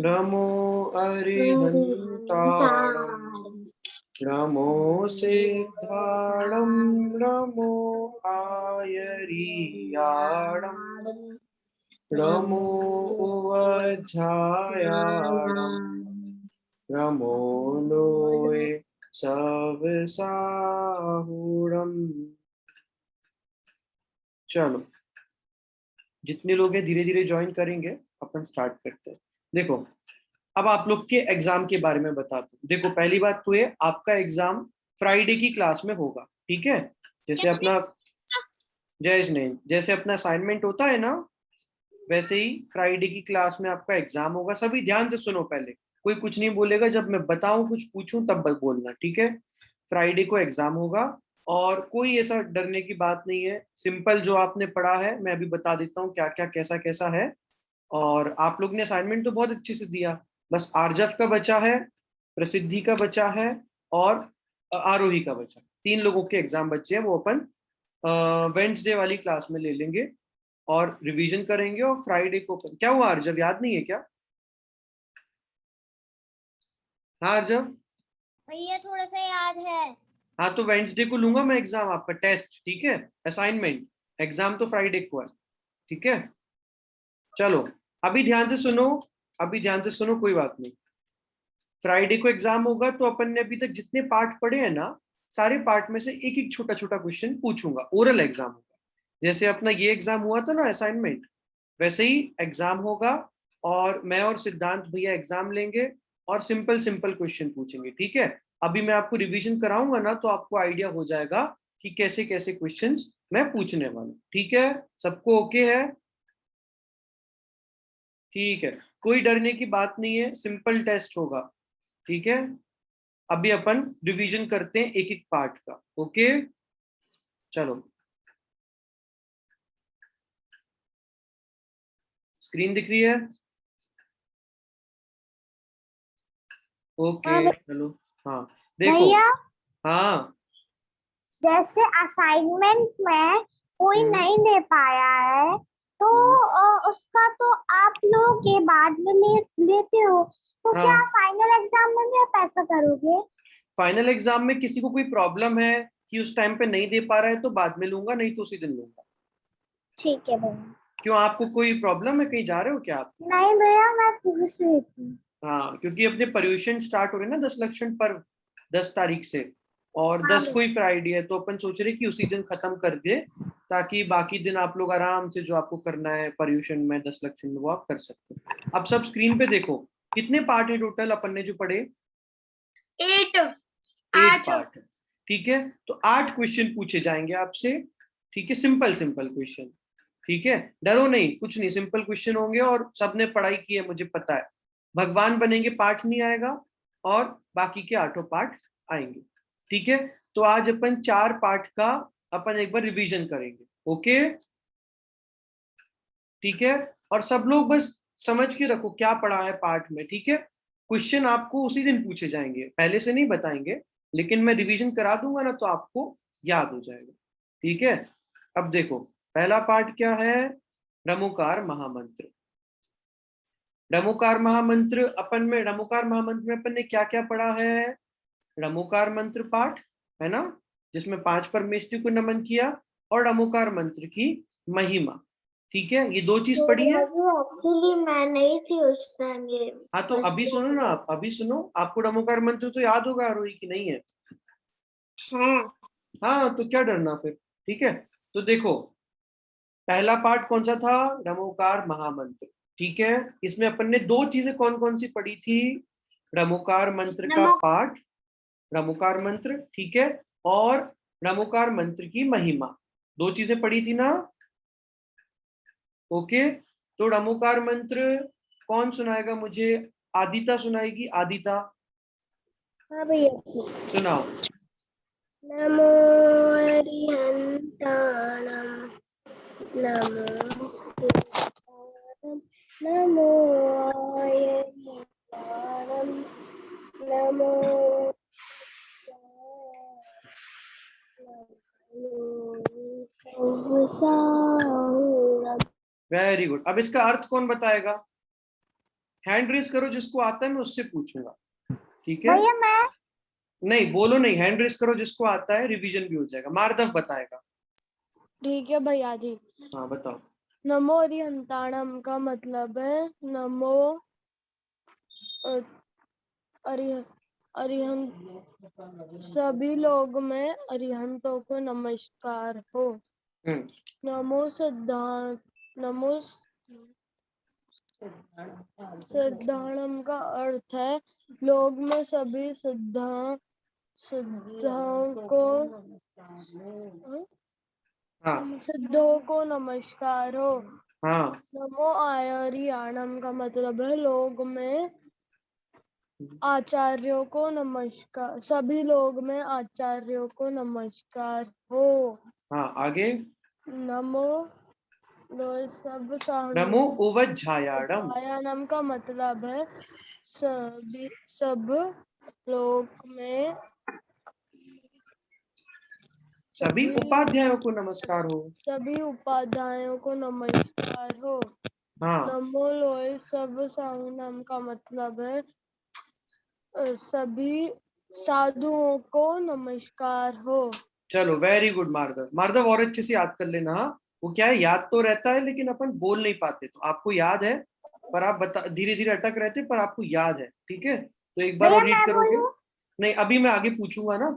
नमो अरिहन्ताणं नमो सिद्धाणं नमो आयरीयाणं नमो उवज्झायाणं नमो लोए सवसाहुणम्। चलो, जितने लोग हैं धीरे धीरे ज्वाइन करेंगे, अपन स्टार्ट करते हैं। देखो, अब आप लोग के एग्जाम के बारे में बताता हूँ। देखो, पहली बात तो ये, आपका एग्जाम फ्राइडे की क्लास में होगा, ठीक है? जैसे अपना जयेश नहीं, जैसे अपना असाइनमेंट होता है ना, वैसे ही फ्राइडे की क्लास में आपका एग्जाम होगा। सभी ध्यान से सुनो, पहले कोई कुछ नहीं बोलेगा, जब मैं बताऊं कुछ पूछूं तब बस बोलना, ठीक है? फ्राइडे को एग्जाम होगा और कोई ऐसा डरने की बात नहीं है। सिंपल जो आपने पढ़ा है मैं अभी बता देता हूँ क्या क्या कैसा कैसा है। और आप लोग ने असाइनमेंट तो बहुत अच्छे से दिया, बस आर्जव का बचा है, प्रसिद्धि का बचा है और आरोही का बचा है। 3 लोगों के एग्जाम बचे हैं, वो अपन वेंसडे वाली क्लास में ले लेंगे और रिवीजन करेंगे। और फ्राइडे को क्या हुआ आर्जव, याद नहीं है क्या? हाँ आर्जव। भैया थोड़ा सा याद है। हाँ, तो वेंसडे को लूंगा मैं एग्जाम, आपका टेस्ट, ठीक है? असाइनमेंट, एग्जाम तो फ्राइडे को है, ठीक है? चलो, अभी ध्यान से सुनो, अभी ध्यान से सुनो, कोई बात नहीं। फ्राइडे को एग्जाम होगा तो अपन ने अभी तक जितने पार्ट पढ़े हैं ना, सारे पार्ट में से एक एक छोटा छोटा क्वेश्चन पूछूंगा। ओरल एग्जाम होगा, जैसे अपना ये एग्जाम हुआ था ना असाइनमेंट, वैसे ही एग्जाम होगा। और मैं और सिद्धांत भैया एग्जाम लेंगे और सिंपल सिंपल क्वेश्चन पूछेंगे, ठीक है? अभी मैं आपको रिवीजन कराऊंगा ना, तो आपको आइडिया हो जाएगा कि कैसे कैसे क्वेश्चंस मैं पूछने वाला हूं, ठीक है? सबको ओके है? ठीक है, कोई डरने की बात नहीं है, सिंपल टेस्ट होगा, ठीक है? अभी अपन रिवीजन करते हैं एक एक पार्ट का, ओके? चलो, स्क्रीन दिख रही है? हाँ ओके, चलो। हाँ, देखो। भैया, हाँ। जैसे असाइनमेंट में कोई हम्म। नहीं दे पाया है तो हम्म। उसका तो आप लोग ये बाद में लेते हो, तो क्या हाँ, फाइनल एग्जाम में भी आप ऐसा करोगे? फाइनल एग्जाम में किसी को कोई प्रॉब्लम है कि उस टाइम पे नहीं दे पा रहा है तो बाद में लूंगा, नहीं तो उसी दिन लूंगा। ठीक है भैया। क्यों, आपको कोई प्रॉब्लम है, कहीं जा रहे हो क्या आप? नहीं भैया, मैं पूछ रही थी। हाँ, क्योंकि अपने पर्यूषण स्टार्ट हो रहे हैं ना 10 लक्षण पर्व 10 तारीख से, और हाँ 10 को ही भैया। फ्राइडे है, तो अपन सोच रहे कि उसी दिन खत्म कर दे, ताकि बाकी दिन आप लोग आराम से जो आपको करना है पर्यूषण में 10 लक्षण में वो आप कर सकते हो। अब सब स्क्रीन पे देखो, कितने पार्ट है टोटल अपन ने जो पढ़े? 8। 8 8। पार्ट है, ठीक है? तो 8 क्वेश्चन पूछे जाएंगे आपसे, ठीक है? सिंपल सिंपल क्वेश्चन, ठीक है? डरो नहीं, कुछ नहीं, सिंपल क्वेश्चन होंगे और सबने पढ़ाई की है मुझे पता है। भगवान बनेंगे पाठ नहीं आएगा, और बाकी के 8 पार्ट आएंगे, ठीक है? तो आज अपन 4 पार्ट का अपन एक बार रिवीजन करेंगे, ओके? ठीक है? और सब लोग बस समझ के रखो क्या पढ़ा है पार्ट में, ठीक है? क्वेश्चन आपको उसी दिन पूछे जाएंगे, पहले से नहीं बताएंगे, लेकिन मैं रिवीजन करा दूंगा ना तो आपको याद हो जाएगा, ठीक है? अब देखो, पहला पार्ट क्या है? रमोकार महामंत्र। रमोकार महामंत्र, अपन में रमोकार महामंत्र में अपन ने क्या क्या पढ़ा है? रमोकार मंत्र पाठ, है ना, जिसमें 5 परमेष्टि को नमन किया, और रमोकार मंत्र की महिमा, ठीक है? ये 2 चीज पढ़ी है। एक्चुअली मैं नहीं थी उस टाइम, ये हाँ, तो बस अभी सुनो ना, आप अभी सुनो, आपको रमोकार मंत्र तो याद होगा आरोही की नहीं है? है। हाँ, तो क्या डरना फिर, ठीक है? तो देखो, पहला पार्ट कौन सा था? रमोकार महामंत्र, ठीक है? इसमें अपन ने 2 चीजें कौन कौन सी पढ़ी थी? रमोकार मंत्र का नमो। पाठ, रमोकार मंत्र, ठीक है? और रमोकार मंत्र की महिमा, 2 चीजें पढ़ी थी ना? ओके, तो रमोकार मंत्र कौन सुनाएगा मुझे? आदिता सुनाएगी, आदिता हाँ भैया ठीक। सुनाओ। नमो हरिहंताणं नमो सिद्धाणं नमो आयर्निर्वाणं नमो सहस्राणं वेरी गुड। अब इसका अर्थ कौन बताएगा? हैंड रेस करो जिसको आता है, मैं उससे पूछूंगा, ठीक है? भैया मैं नहीं बोलो नहीं, हैंड रेस करो जिसको आता है, रिवीजन भी हो जाएगा। मार्दव बताएगा। ठीक है भैया जी। हाँ बताओ। नमो अरिहंताणम का मतलब है नमो अ, अरिह अरिहंत सभी लोग में अरिहंतों को नमस्कार हो। नमो सिद्धांत नमो सिद्धाणम का अर्थ है लोग में सभी सिद्धाओं को हाँ सिद्धों को नमस्कार हो। हाँ नमो आयरियाणम का मतलब है लोग में आचार्यों को नमस्कार, सभी लोग में आचार्यों को नमस्कार हो। हाँ आगे। नमो सब नमो उवज्झायाणम। सायानम का मतलब है सब लोग में सभी उपाध्यायों को नमस्कार हो। सभी उपाध्यायों को नमस्कार हो। हाँ नमो लोय सब साहुनम का मतलब है सभी साधुओं को नमस्कार हो। चलो वेरी गुड मार्दव। मार्दव और अच्छे से याद कर लेना। हाँ वो क्या है, याद तो रहता है लेकिन अपन बोल नहीं पाते, तो आपको याद है पर आप बता, धीरे धीरे अटक रहते पर आपको याद है, ठीक है? तो एक बार भैया और रीड मैं करोगे? बोलूं। नहीं अभी मैं आगे पूछूंगा ना,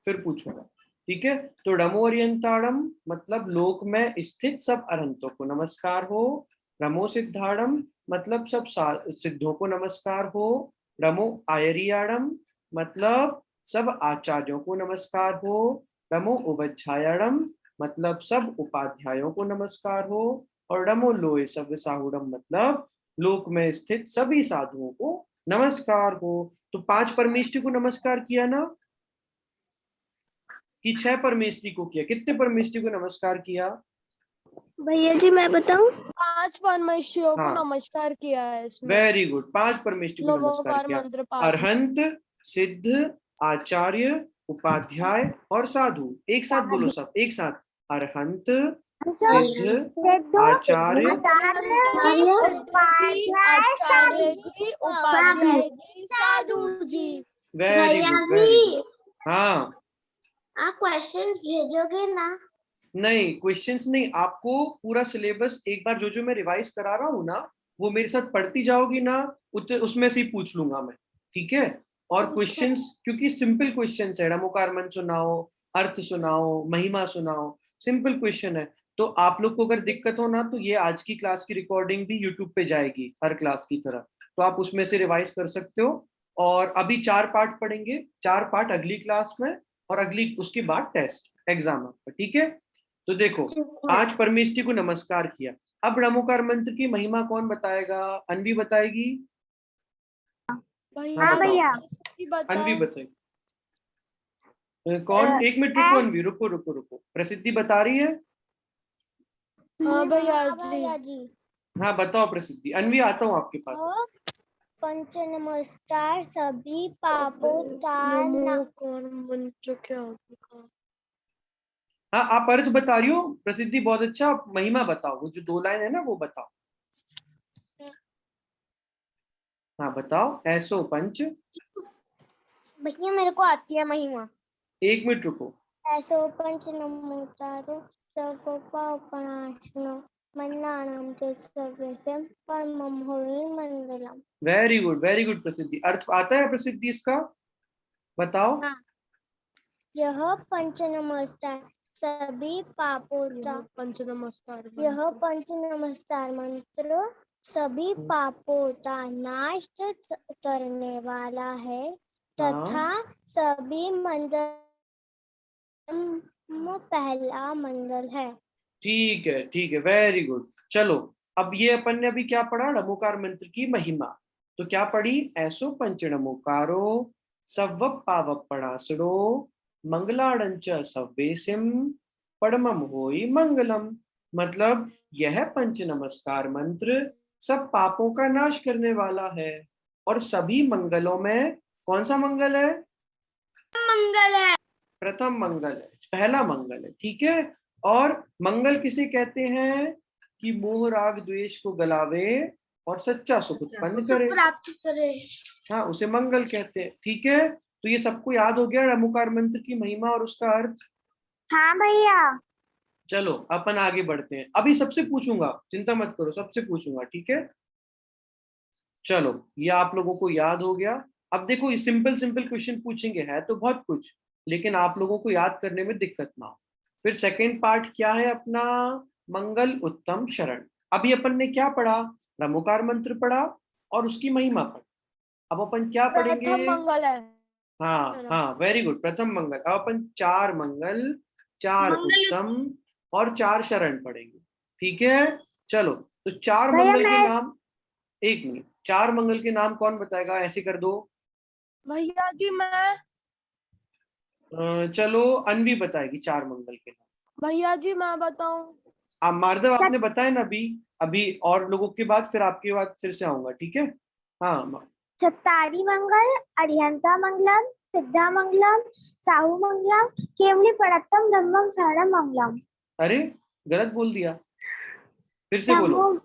फिर पूछूंगा, ठीक है? तो रमो अरियंताड़म मतलब लोक में स्थित सब अरहंतों को नमस्कार हो। रमो सिद्धाड़म मतलब सब सिद्धों को नमस्कार हो। रमो आयरियाड़म मतलब सब आचार्यों को नमस्कार हो। रमो उवच्छायाड़म मतलब सब उपाध्यायों को नमस्कार हो। और रमो लोय सब साहुड़म मतलब लोक में स्थित सभी साधुओं को नमस्कार हो। तो 5 परमेष्टि को नमस्कार किया ना, कि 6 परमेष्टि को किया? कितने परमेष्टि को नमस्कार किया? भैया जी मैं बताऊं। 5 परमेश्वरों को हाँ नमस्कार किया है इसमें। वेरी गुड, 5 परमेष्टि को नमस्कार नमोकार किया। मंत्र पाठ। अरहंत, सिद्ध, आचार्य, उपाध्याय और साधु। एक साथ बोलो सब, एक साथ। अरहंत, सिद्ध, सिद्धू आचार्य, आचार्य जी उपाध्याय जी साधु जी। Very good very good. हाँ आप क्वेश्चन भेजोगे ना? नहीं क्वेश्चंस नहीं, आपको पूरा सिलेबस एक बार जो जो मैं रिवाइज करा रहा हूँ ना, वो मेरे साथ पढ़ती जाओगी ना, उसमें से ही पूछ लूंगा मैं, ठीक है? और क्वेश्चंस क्योंकि सिंपल क्वेश्चंस है, नमोकार मन सुनाओ, अर्थ सुनाओ, महिमा सुनाओ, सिंपल क्वेश्चन है। तो आप लोग को अगर दिक्कत हो ना, तो ये आज की क्लास की रिकॉर्डिंग भी यूट्यूब पे जाएगी हर क्लास की तरह, तो आप उसमें से रिवाइज कर सकते हो। और अभी 4 पार्ट पढ़ेंगे, 4 पार्ट अगली क्लास में, और अगली उसके बाद टेस्ट एग्जाम आपका, ठीक है? तो देखो 5 परमेष्टि को नमस्कार किया। अब नमोकार मंत्र की महिमा कौन बताएगा? अनवी बताएगी? हाँ भैया। बताओ, अनवी बताएगी। कौन? एक मिनट रुको अनवी, रुको रुको रुको, प्रसिद्धि बता रही है। हाँ भैया जी। हाँ बताओ प्रसिद्धि। अनवी आता हूँ आपके पास। पंच नमस्कार सभी पापों का नमोकार मंत्र क्या होगा? हाँ आप अर्थ बता रही हो प्रसिद्धि, बहुत अच्छा। आप महिमा बताओ, वो जो 2 लाइन है ना वो बताओ। हाँ बताओ। ऐसो पंच। भैया मेरे को आती है महिमा। एक मिनट रुको। ऐसो पंच नमोचारो सर्वोपनाशनो मन्नानाम च सर्वेशम परमं होहि मंगलम। वेरी गुड प्रसिद्धि। अर्थ आता है प्रसिद्धि इसका? बताओ। हाँ। यह पंच नमस्कार सभी पापों का पंच नमस्कार यह पंच नमस्कार मंत्र सभी पापों का नाश करने वाला है तथा हाँ सभी मंगल पहला मंगल है। ठीक है वेरी गुड। चलो अब ये अपन ने अभी क्या पढ़ा? नमोकार मंत्र की महिमा। तो क्या पढ़ी? ऐसो पंच नमोकारो सव्व पाव पणासुरो मंगलाड़ंच सव्वेसिम परमम होई मंगलम। मतलब यह पंच नमस्कार मंत्र सब पापों का नाश करने वाला है, और सभी मंगलों में कौन सा मंगल है? मंगल है। प्रथम मंगल है, पहला मंगल है, ठीक है? और मंगल किसे कहते हैं? कि मोह राग द्वेष को गलावे और सच्चा सुख उत्पन्न करे। प्राप्त करे। हाँ, उसे मंगल कहते हैं। ठीक है, तो ये सबको याद हो गया रमुकार मंत्र की महिमा और उसका अर्थ। हाँ भैया। चलो अपन आगे बढ़ते हैं। अभी सबसे पूछूंगा, चिंता मत करो, सबसे पूछूंगा, ठीक है। चलो, ये आप लोगों को याद हो गया। अब देखो, ये सिंपल सिंपल क्वेश्चन पूछेंगे, है तो बहुत कुछ, लेकिन आप लोगों को याद करने में दिक्कत ना हो। फिर सेकेंड पार्ट क्या है अपना, मंगल उत्तम शरण। अभी अपन ने क्या पढ़ा, रमोकार मंत्र पढ़ा और उसकी महिमा पढ़ी। अब अपन क्या पढ़ेंगे, प्रथम मंगल है। हाँ हाँ, वेरी गुड, प्रथम मंगल। अब अपन चार मंगल, चार मंगल उत्तम और चार शरण पढ़ेंगे। ठीक है, चलो। तो चार भैया मंगल के मैं नाम, एक मिनट, चार मंगल के नाम कौन बताएगा, ऐसे कर दो। भैया जी मैं चलो, अनवी बताएगी चार मंगल के नाम। भैया जी मैं बताऊं। आप मार्दव सत, आपने बताया ना अभी, अभी और लोगों के बाद, फिर आपके बाद फिर से आऊंगा, ठीक है। हाँ चत्तारी मंगल, अरिहंता मंगलम, सिद्धा मंगलम, साहू मंगलम, केवली पड़त्तम धम्मम शरणम मंगलम। अरे, गलत बोल दिया, फिर से बोलो। धम्मो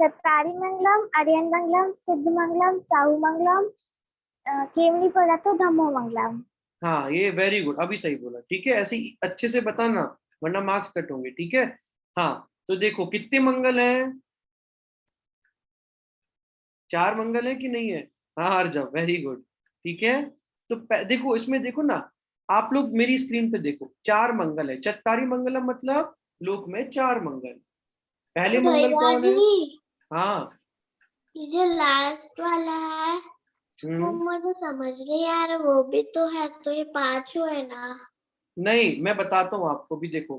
चत्तारी मंगलम, अरिहंत मंगलम, सिद्ध मंगलम, साहू मंगलम, केवली पड़त्तो धम्मो मंगलम। हाँ, ये वेरी गुड, अभी सही बोला, ठीक है। ऐसे ही अच्छे से बताना, वरना मार्क्स कट होंगे, ठीक है। हाँ, तो देखो कितने मंगल हैं, चार मंगल है कि नहीं है। हाँ हर्षव, वेरी गुड, ठीक है। तो देखो इसमें, देखो ना, आप लोग मेरी स्क्रीन पे देखो, चार मंगल है, चत्तारी मंगलम मतलब लोक में चार मंगल। पहले मंगल भैया कौन है, जी हाँ। ये जो लास्ट वाला है वो हम्म, मुझे समझ नहीं आ रहा, वो भी तो है, तो ये पांचों है ना। नहीं, मैं बताता हूँ आपको भी, देखो,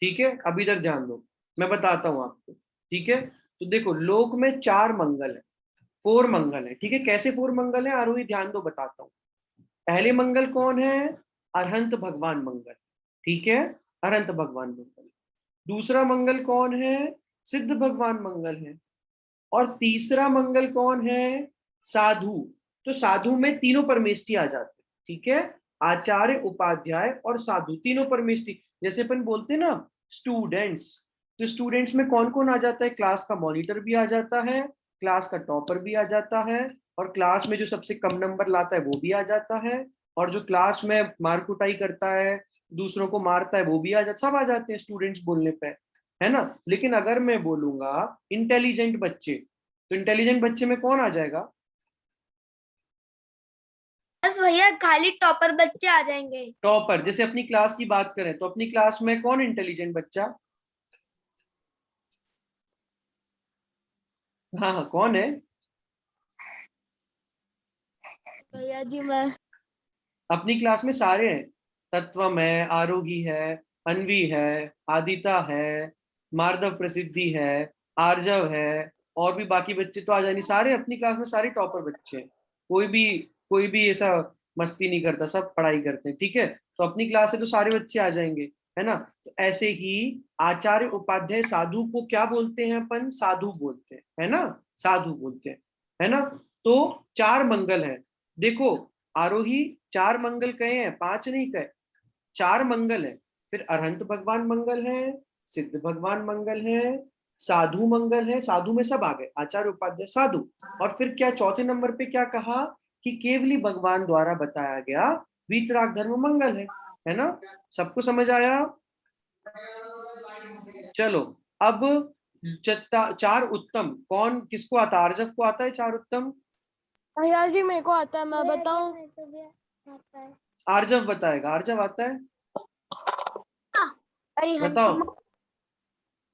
ठीक है, अभी इधर ध्यान दो, मैं बताता हूँ आपको, ठीक है। तो देखो, लोक में चार मंगल है, फोर मंगल है, ठीक है। कैसे फोर मंगल है, आरोही ध्यान दो, बताता हूँ। पहले मंगल कौन है, अरहंत भगवान मंगल, ठीक है, अरहंत भगवान मंगल। दूसरा मंगल कौन है, सिद्ध भगवान मंगल है। और तीसरा मंगल कौन है, साधु। तो साधु में तीनों परमेष्टि आ जाते हैं, ठीक है। आचार्य, उपाध्याय और साधु, तीनों परमेष्टि। जैसे अपन बोलते हैं ना स्टूडेंट्स, तो स्टूडेंट्स में कौन कौन आ जाता है, क्लास का मॉनिटर भी आ जाता है, क्लास का टॉपर भी आ जाता है, और क्लास में जो सबसे कम नंबर लाता है वो भी आ जाता है, और जो क्लास में मार कुटाई करता है, दूसरों को मारता है, वो भी आ जाता, सब आ जाते हैं स्टूडेंट्स बोलने पे, है ना। लेकिन अगर मैं बोलूंगा इंटेलिजेंट बच्चे, तो इंटेलिजेंट बच्चे में कौन आ जाएगा, बस भैया खाली टॉपर बच्चे आ जाएंगे। टॉपर। जैसे अपनी क्लास की बात करें, तो अपनी क्लास में कौन इंटेलिजेंट बच्चा, हाँ हाँ, कौन है, भैया जी मैं अपनी क्लास में सारे हैं। तत्वम है, आरोही है, अन्वी है, आदिता है, मार्दव प्रसिद्धि है, आर्जव है, और भी बाकी बच्चे तो आ जाए नहीं, सारे अपनी क्लास में सारे टॉपर बच्चे हैं। कोई भी, कोई भी ऐसा मस्ती नहीं करता, सब पढ़ाई करते हैं, ठीक है। तो अपनी क्लास से तो सारे बच्चे आ जाएंगे, है ना। तो ऐसे ही आचार्य, उपाध्याय, साधु को क्या बोलते हैं अपन, साधु बोलते हैं, है ना, साधु बोलते हैं, है ना। तो चार मंगल है, देखो, आरोही चार मंगल कहे हैं, पांच नहीं कहे, चार मंगल है। फिर अरहंत भगवान मंगल है, सिद्ध भगवान मंगल है, साधु मंगल है, साधु में सब आ गए, आचार्य, उपाध्याय, साधु। और फिर क्या चौथे नंबर पे क्या कहा, कि केवली भगवान द्वारा बताया गया वीतराग धर्म मंगल है ना। सबको समझ आया। चलो, अब चार उत्तम कौन किसको आता है, आर्जव को आता है चार उत्तम, भैया जी मेरे को आता है, मैं बताऊं। आर्जव बताएगा, आर्जव आता है, अरिहंत बताओ।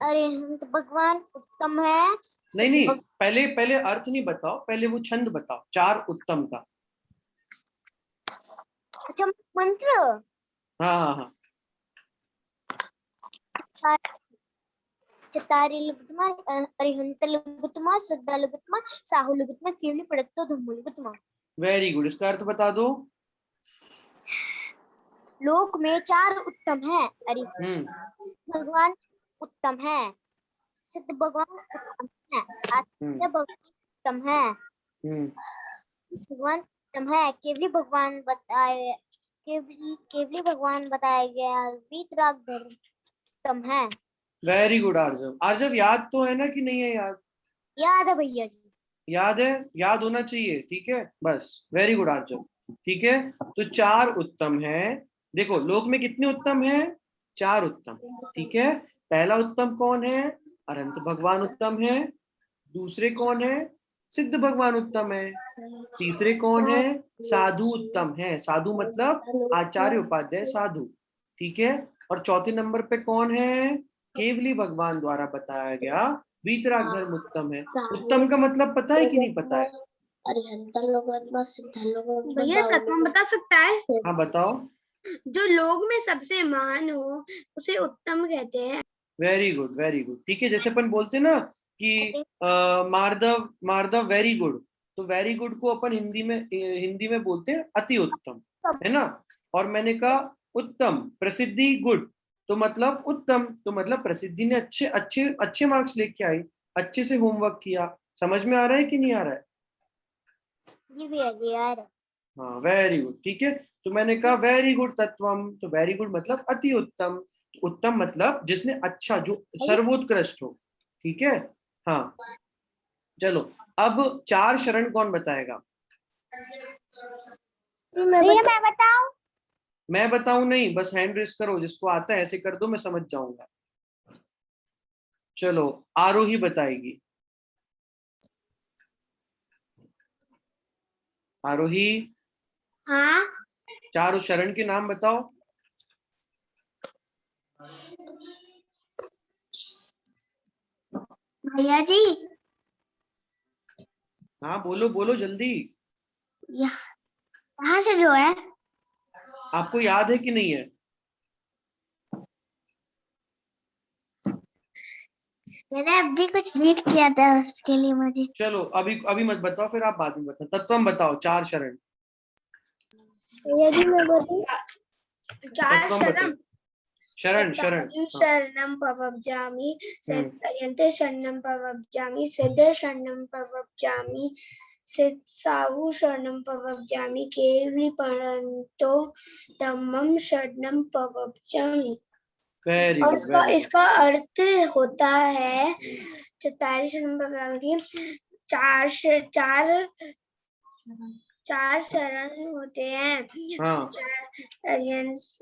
अरिहंत भगवान उत्तम है। नहीं सिद्ध नहीं, भगवान पहले पहले अर्थ नहीं बताओ, पहले वो छंद बताओ चार उत्तम का। अच्छा मंत्र। हाँ हाँ हाँ, चतारी लुगुतमा, अरिहंत लुगुतमा, सिद्ध लुगुतमा, साहू लुगुतमा, केवली पड़त्तो धम्मो लुगुतमा। वेरी गुड, इसका अर्थ बता दो। लोक में चार उत्तम है। हम्म भगवान उत्तम है, सिद्ध भगवान उत्तम है, हम्म आचार्य भगवान उत्तम है, हम्म भगवान उत्तम है, केवली भगवान बताए, केवली केवली भगवान बताया गया वीतराग धर्म उत्तम है। Very good आर्जव। आर्जव याद तो है ना कि नहीं है याद? याद है भैया जी। याद है, याद होना चाहिए, ठीक है बस। Very good Aarjav. ठीक है, तो 4 उत्तम है। देखो लोक में कितने उत्तम है? 4 उत्तम। ठीक है, पहला उत्तम कौन है? अनंत भगवान उत्तम है। दूसरे कौन है? सिद्ध भगवान उत्तम है। तीसरे कौन है? साधु उत्तम है। साधु मतलब आचार्य उपाध्याय साधु। ठीक है, और चौथे नंबर पे कौन है? केवली भगवान द्वारा बताया गया वीतराग धर्म उत्तम है। उत्तम का मतलब पता है कि नहीं पता है? भैया तत्व बता सकता है? हाँ बताओ। जो लोग में सबसे महान हो उसे उत्तम कहते हैं। Very good, very good. ठीक है, जैसे अपन बोलते ना कि मार्दव मार्दव वेरी गुड, तो वेरी गुड को अपन हिंदी में बोलते हैं अति उत्तम, है ना। और मैंने कहा उत्तम प्रसिद्धि गुड, तो मतलब उत्तम, तो मतलब प्रसिद्धि ने अच्छे अच्छे अच्छे मार्क्स लेके आई, अच्छे से होमवर्क किया। समझ में आ रहा है कि नहीं आ रहा है? जी भैया जी यार। हाँ वेरी गुड। ठीक है, तो मैंने कहा वेरी गुड तत्वम, तो वेरी गुड मतलब अति उत्तम। तो उत्तम मतलब जिसने अच्छा, जो सर्वोत्कृष्ट हो। ठीक है, हाँ चलो। अब 4 शरण कौन बताएगा? भैया मैं बताऊं? मैं बताऊं नहीं, बस हैंड रेस करो, जिसको आता है ऐसे कर दो, मैं समझ जाऊंगा। चलो, आरोही बताएगी। आरोही, हाँ 4 शरण के नाम बताओ। भैया जी, हाँ बोलो बोलो जल्दी। यहाँ से जो है आपको याद है कि नहीं है? मैंने अभी कुछ रीड किया था उसके लिए मुझे। चलो अभी अभी मत बताओ, फिर आप बाद में बताओ। तत्वम बताओ 4 शरण। यदि मैं बताऊं 4 तत्वम बताओ। शरण। शरण शरण, चत्वारि हाँ। शरणं प्रव्रजामि, हम्म, यन्ते शरणं प्रव्रजामि, सिद्धे शरणं प्रव्रजामि, साहु शरणं प्रव्रजामि, केवलीपरन्तो धम्मं शरणं प्रव्रजामि। वेरी और गुड, इसका वेरी गुड। इसका अर्थ होता है चौतारी शरण प्रव्रजामि की चार चार शरण होते हैं। हाँ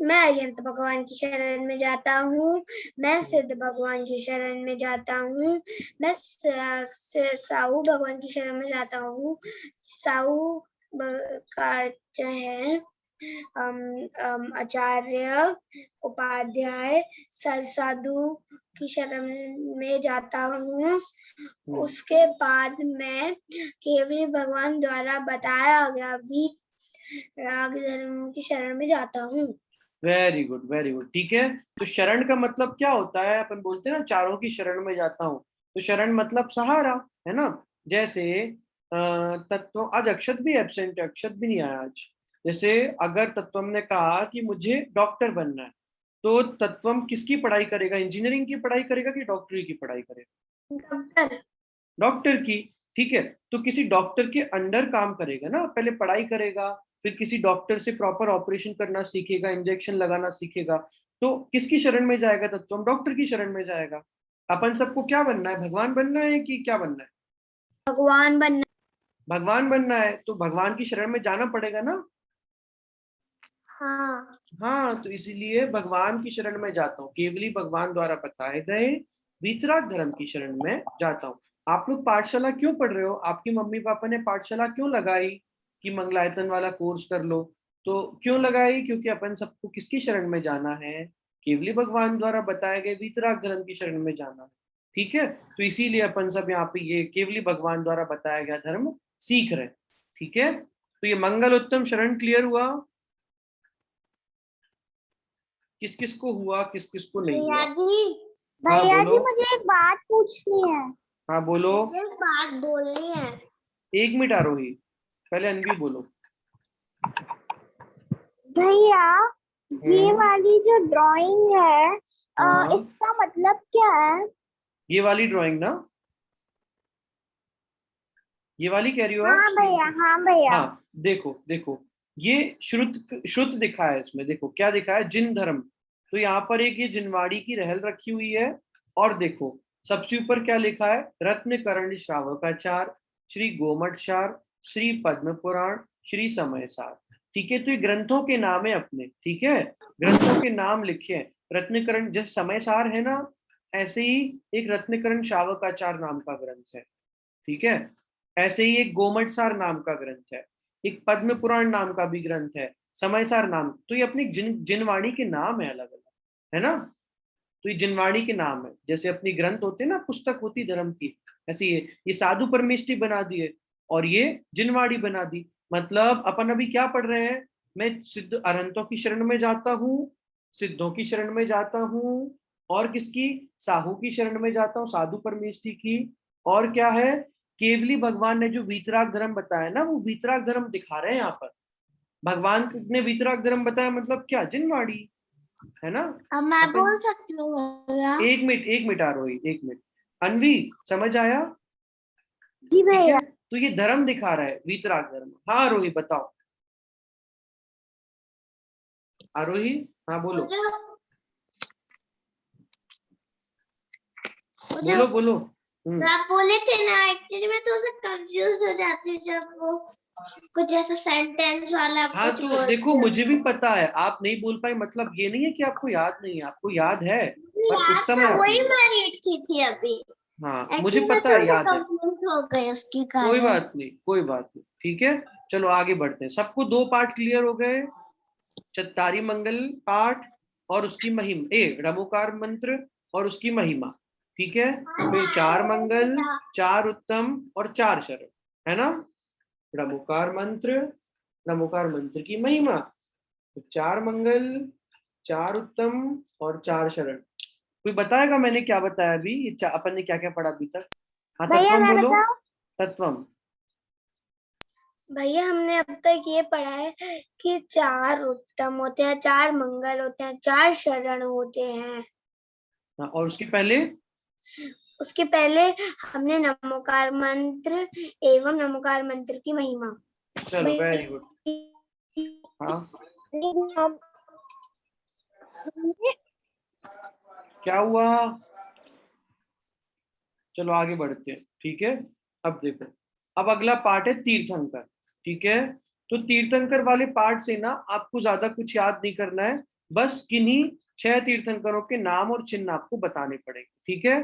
मैं अयंत भगवान की शरण में जाता हूँ, मैं सिद्ध भगवान की शरण में जाता हूँ, मैं साहू भगवान की शरण में जाता हूँ। साहू का अर्थ है आचार्य उपाध्याय साधु की शरण में जाता हूँ। उसके बाद मैं केवली भगवान द्वारा बताया गया वीतराग धर्म की शरण में जाता हूँ। Very good, very good. ठीक है, तो शरण का मतलब क्या होता है? अपन बोलते हैं ना चारों की शरण में जाता हूँ, तो शरण मतलब सहारा, है ना। जैसे तत्व, आज अक्षत भी एब्सेंट है, अक्षत भी नहीं आया आज। जैसे अगर तत्वम ने कहा कि मुझे डॉक्टर बनना है, तो तत्वम किसकी पढ़ाई करेगा? इंजीनियरिंग की पढ़ाई करेगा कि डॉक्टरी की पढ़ाई करेगा? डॉक्टर। डॉक्टर की। ठीक है, तो किसी डॉक्टर के अंडर काम करेगा ना, पहले पढ़ाई करेगा, फिर किसी डॉक्टर से प्रॉपर ऑपरेशन करना सीखेगा, इंजेक्शन लगाना सीखेगा। तो किसकी शरण में जाएगा? तत्व डॉक्टर की शरण में जाएगा। अपन सबको क्या बनना है? भगवान बनना है कि क्या बनना है? भगवान बनना। भगवान बनना है, तो भगवान की शरण में जाना पड़ेगा ना। हाँ हाँ, तो इसीलिए भगवान की शरण में जाता हूँ, केवली भगवान द्वारा बताए गए वीतराग धर्म की शरण में जाता हूँ। आप लोग पाठशाला क्यों पढ़ रहे हो? आपकी मम्मी पापा ने पाठशाला क्यों लगाई कि मंगलायतन वाला कोर्स कर लो? तो क्यों लगाई? क्योंकि अपन सबको किसकी शरण में जाना है? केवली भगवान द्वारा बताए गए वीतराग धर्म की शरण में जाना है। ठीक है, तो इसीलिए अपन सब यहाँ पे ये केवली भगवान द्वारा बताया गया धर्म सीख रहे। ठीक है, तो ये मंगल उत्तम शरण क्लियर हुआ? किस किस को हुआ, किस किस को नहीं भैया हुआ? जी, हाँ भैया बोलो। जी मुझे एक बात पूछनी है। हाँ बोलो। मुझे एक बात बोलनी है। 1 मिनट आरोही, पहले अनवी बोलो। भैया ये हम्म, वाली जो ड्राइंग है हाँ इसका मतलब क्या है? ये वाली ड्राइंग ना, ये वाली कह रही हो आप हाँ स्क्रीन भैया, पे? हाँ भैया। हाँ देखो देखो, ये श्रुत श्रुत दिखा है इसमें। देखो क्या दिखा है, जिन धर्म। तो यहाँ पर एक ये जिनवाड़ी की रहल रखी हुई है, और देखो सबसे ऊपर क्या लिखा है, रत्नकर्ण श्रावकाचार, श्री गोमटसार, श्री पद्म पुराण, श्री समय सार। ठीक है, तो ये ग्रंथों के नाम है अपने, ठीक है, ग्रंथों के नाम लिखे हैं। रत्नकर्ण जैसे समय सार है ना, ऐसे ही एक रत्नकर्ण श्रावकाचार नाम का ग्रंथ है, ठीक है, ऐसे ही एक गोमटसार नाम का ग्रंथ है, एक पद्म पुराण नाम का भी ग्रंथ है, समयसार नाम। तो ये अपनी जिनवाणी के नाम है अलग अलग, है ना। तो ये जिनवाणी के नाम है, जैसे अपनी ग्रंथ होते हैं ना, पुस्तक होती धर्म की, ऐसे ये साधु परमेष्ठी बना दिए और ये जिनवाणी बना दी। मतलब अपन अभी क्या पढ़ रहे हैं, मैं सिद्ध अरहंतों की शरण में जाता हूँ, सिद्धों की शरण में जाता हूँ, और किसकी, साहू की शरण में जाता हूँ, साधु परमेष्ठी की। और क्या है, केवली भगवान ने जो वीतराग धर्म बताया ना, वो वीतराग धर्म दिखा रहे हैं यहाँ पर। भगवान ने वीतराग धर्म बताया मतलब क्या, जिनवाणी, है ना। अब मैं अपन बोल सकती हूँ भैया? एक मिनट आरोही, एक मिनट। अनवी समझ आया? जी ठीक भैया। है, तो ये धर्म दिखा रहा है, वीतराग धर्म। हाँ आरोही बताओ, आरोही, हाँ बोलो बोलो बोलो। आप बोले थे ना, एक्चुअली मैं तो कंफ्यूज हो जाती हूँ जब वो कुछ ऐसा सेंटेंस वाला हाँ कुछ तो देखो, बोलते मुझे भी पता है आप नहीं बोल पाए, मतलब ये नहीं है कि आपको याद नहीं है, आपको याद है, हैं। पर याद उस समय तो आप वही नहीं। मैं रीड की थी अभी। हाँ मुझे एक्चुअली मैं पता है, थोड़ा याद है, कंफ्यूज हो गई उसके कोई कारण। बात नहीं, कोई बात नहीं, ठीक है। चलो आगे बढ़ते हैं, सबको दो पार्ट क्लियर हो गए, चत्तारी मंगल पाठ और उसकी महिमा, रमोकार मंत्र और उसकी महिमा, ठीक है। फिर चार मंगल, चार उत्तम और चार शरण, है ना। रमोकार मंत्र, रमोकार मंत्र की महिमा, तो चार मंगल, चार उत्तम और चार शरण। कोई बताएगा मैंने क्या बताया अभी, अपन ने क्या क्या पढ़ा अभी तक? हाँ भैया तत्वम मैं बोलो, बताऊं? तत्वम। भैया हमने अब तक ये पढ़ा है कि चार उत्तम होते हैं, चार मंगल होते हैं, चार शरण होते हैं। हाँ, और उसके पहले हमने नमोकार मंत्र एवं नमोकार मंत्र की महिमा। चलो वेरी गुड। हाँ क्या हुआ, चलो आगे बढ़ते हैं, ठीक है। अब देखो, अब अगला पार्ट है तीर्थंकर, ठीक है। तो तीर्थंकर वाले पार्ट से ना आपको ज्यादा कुछ याद नहीं करना है, बस किन्हीं 6 तीर्थंकरों के नाम और चिन्ह आपको बताने पड़ेंगे, ठीक है।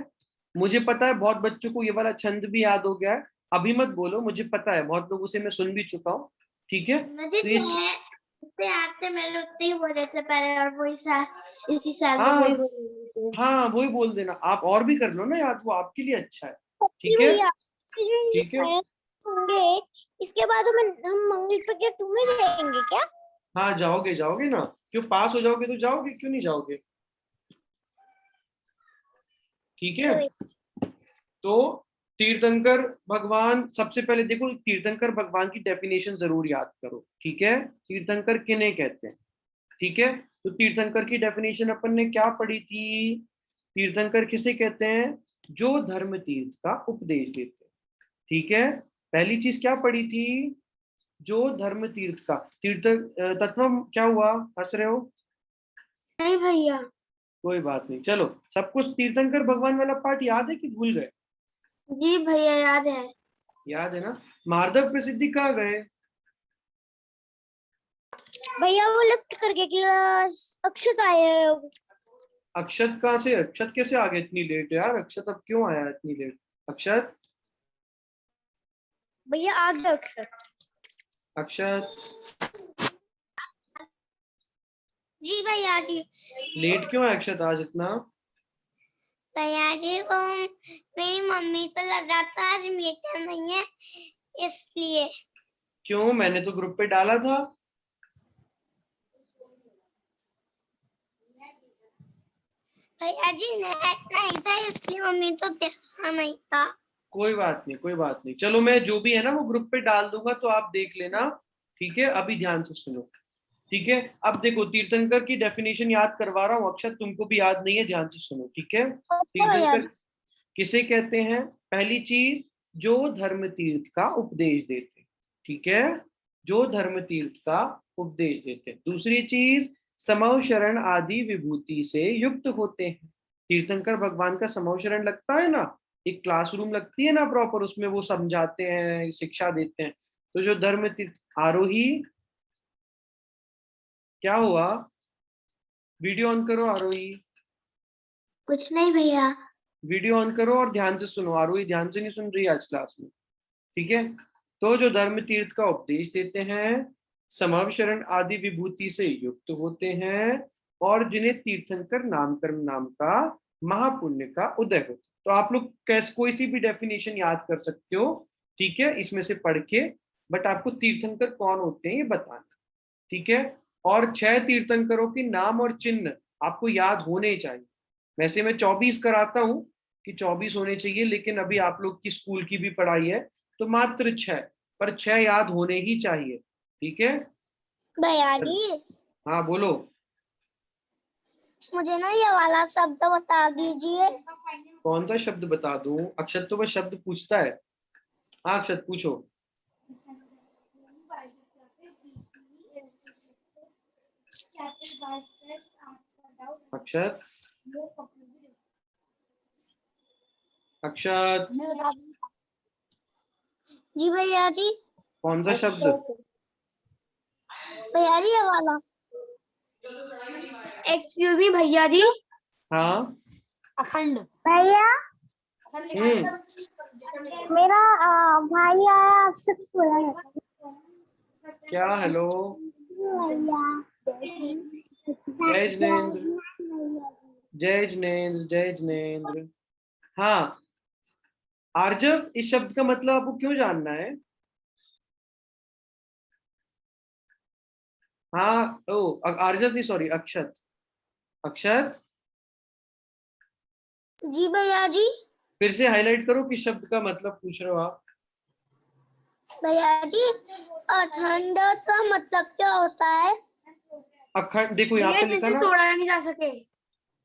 मुझे पता है बहुत बच्चों को ये वाला छंद भी याद हो गया है, अभी मत बोलो, मुझे पता है बहुत लोगों से मैं सुन भी चुका हूँ, ठीक है। मुझे तो ये उतने आते मैंने उतने ही बोले थे पहले, और वही साल इसी साल में हाँ वही बोले थे। हाँ वही बोल देना, आप और भी कर लो ना याद, वो आपके लिए अच्छा है, ठीक है, भैया ठीक है। होंगे इसके बाद हम मंगल प्रज्ञा 2 में जाएंगे क्या? हाँ जाओगे जाओगे ना, क्यों, पास हो जाओगे तो जाओगे, क्यों नहीं जाओगे, ठीक है। तो तीर्थंकर भगवान, सबसे पहले देखो तीर्थंकर भगवान की डेफिनेशन जरूर याद करो, ठीक है। तीर्थंकर किन्हें कहते हैं, ठीक है। तो तीर्थंकर की डेफिनेशन अपन ने क्या पढ़ी थी, तीर्थंकर किसे कहते हैं, जो धर्म तीर्थ का उपदेश देते हैं, ठीक है। पहली चीज क्या पढ़ी थी, जो धर्म तीर्थ का, तीर्थ तत्व क्या हुआ, हंस रहे हो? नहीं भैया। कोई बात नहीं, चलो सब कुछ तीर्थंकर भगवान वाला पार्ट याद है कि भूल गए? जी भैया याद है। याद है ना। मार्दव प्रसिद्धि कहाँ गए? भैया वो लिफ्ट करके क्लास अक्षत आए हैं। अक्षत कहाँ से, अक्षत कैसे आ गए इतनी लेट यार, अक्षत अब क्यों आया इतनी लेट, अक्षत, भैया आ गए अक्षत। अक्षत जी भैया जी। लेट क्यों है अक्षत आज इतना? भैया जी वो मेरी मम्मी को लग रहा था आज मीटिंग नहीं है इसलिए। क्यों, मैंने तो ग्रुप पे डाला था। भैया जी नेट नहीं था इसलिए मम्मी तो ध्यान नहीं था। कोई बात नहीं, कोई बात नहीं, चलो मैं जो भी है ना वो ग्रुप पे डाल दूंगा, तो आप देख लेना, ठीक है। अभी ध्यान से सुनो, ठीक है। अब देखो तीर्थंकर की डेफिनेशन याद करवा रहा हूँ, अक्षर तुमको भी याद नहीं है, ध्यान से सुनो, ठीक है। भैया तीर्थंकर किसे कहते हैं, पहली चीज, जो धर्म तीर्थ का उपदेश देते हैं, ठीक है, जो धर्म तीर्थ का उपदेश देते हैं। दूसरी चीज, समव शरण आदि विभूति से युक्त होते हैं, तीर्थंकर भगवान का समावशरण लगता है ना, एक क्लासरूम लगती है ना प्रॉपर, उसमें वो समझाते हैं, शिक्षा देते हैं। तो जो धर्म तीर्थ आरोही, क्या हुआ? वीडियो ऑन करो आरोही, कुछ नहीं भैया। वीडियो ऑन करो और ध्यान से सुनो। आरोही ध्यान से नहीं सुन रही आज क्लास में, ठीक है? तो जो धर्म तीर्थ का उपदेश देते हैं, समावशरण आदि विभूति से युक्त होते हैं, और जिन्हें तीर्थंकर नामकर्म नाम का महापुण्य का उदय होता है। तो आप लोग कैसे कोई सी भी डेफिनेशन याद कर सकते हो, ठीक है, इसमें से पढ़ के, बट आपको तीर्थंकर कौन होते हैं ये बताना, ठीक है? और 6 तीर्थंकरों के नाम और चिन्ह आपको याद होने चाहिए। वैसे मैं 24 कराता हूं कि 24 होने चाहिए, लेकिन अभी आप लोग की स्कूल की भी पढ़ाई है, तो मात्र 6, पर 6 याद होने ही चाहिए, ठीक है? भैया जी हाँ बोलो। मुझे ना ये वाला शब्द बता दीजिए। कौन सा शब्द बता दूं? अक्षत तो बस शब्द पूछता है। हाँ अक्षत पूछो। अक्षत, अक्षत, जी भैया जी। कौन सा शब्द? भैया जी ये वाला। एक्सक्यूज मी भैया जी। हाँ। अखंड। भैया मेरा भाई आया, आपसे कुछ बोला है। क्या? हेलो। जय जिनेंद्र, जय जिनेंद्र, जय जिनेंद्र। हाँ आर्जव, इस शब्द का मतलब आपको क्यों जानना है? हाँ ओ आर्जव नहीं, सॉरी अक्षत। अक्षत जी भैया जी। फिर से हाईलाइट करो कि शब्द का मतलब पूछ रहे हो आप। भैया जी अखंड का मतलब क्या होता है? अखंड, देखो यहाँ पे लिखा ना, तोड़ा नहीं जा सके।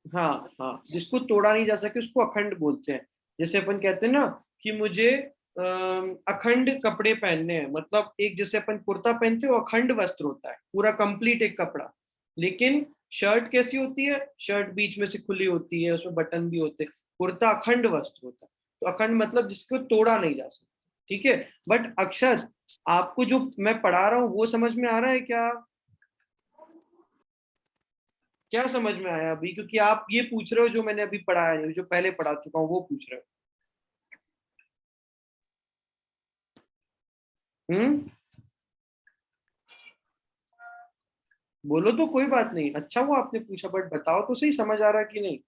हाँ हाँ, जिसको तोड़ा नहीं जा सके उसको अखंड बोलते हैं। जैसे अपन कहते हैं ना कि मुझे अखंड कपड़े पहनने हैं, मतलब एक जैसे अपन कुर्ता पहनते हैं वो अखंड वस्त्र होता है, पूरा कंप्लीट एक कपड़ा। लेकिन शर्ट कैसी होती है? शर्ट बीच में से खुली होती है, उसमें बटन भी होते हैं। कुर्ता अखंड वस्त्र होता है। तो अखंड मतलब जिसको तोड़ा नहीं जा सकता, ठीक है? बट अक्षत, आपको जो मैं पढ़ा रहा हूँ वो समझ में आ रहा है क्या? क्या समझ में आया अभी? क्योंकि आप ये पूछ रहे हो जो मैंने अभी पढ़ाया नहीं, जो पहले पढ़ा चुका हूँ वो पूछ रहे हो। बोलो तो कोई बात नहीं, अच्छा हुआ आपने पूछा, बट बताओ तो सही, समझ आ रहा है कि नहीं?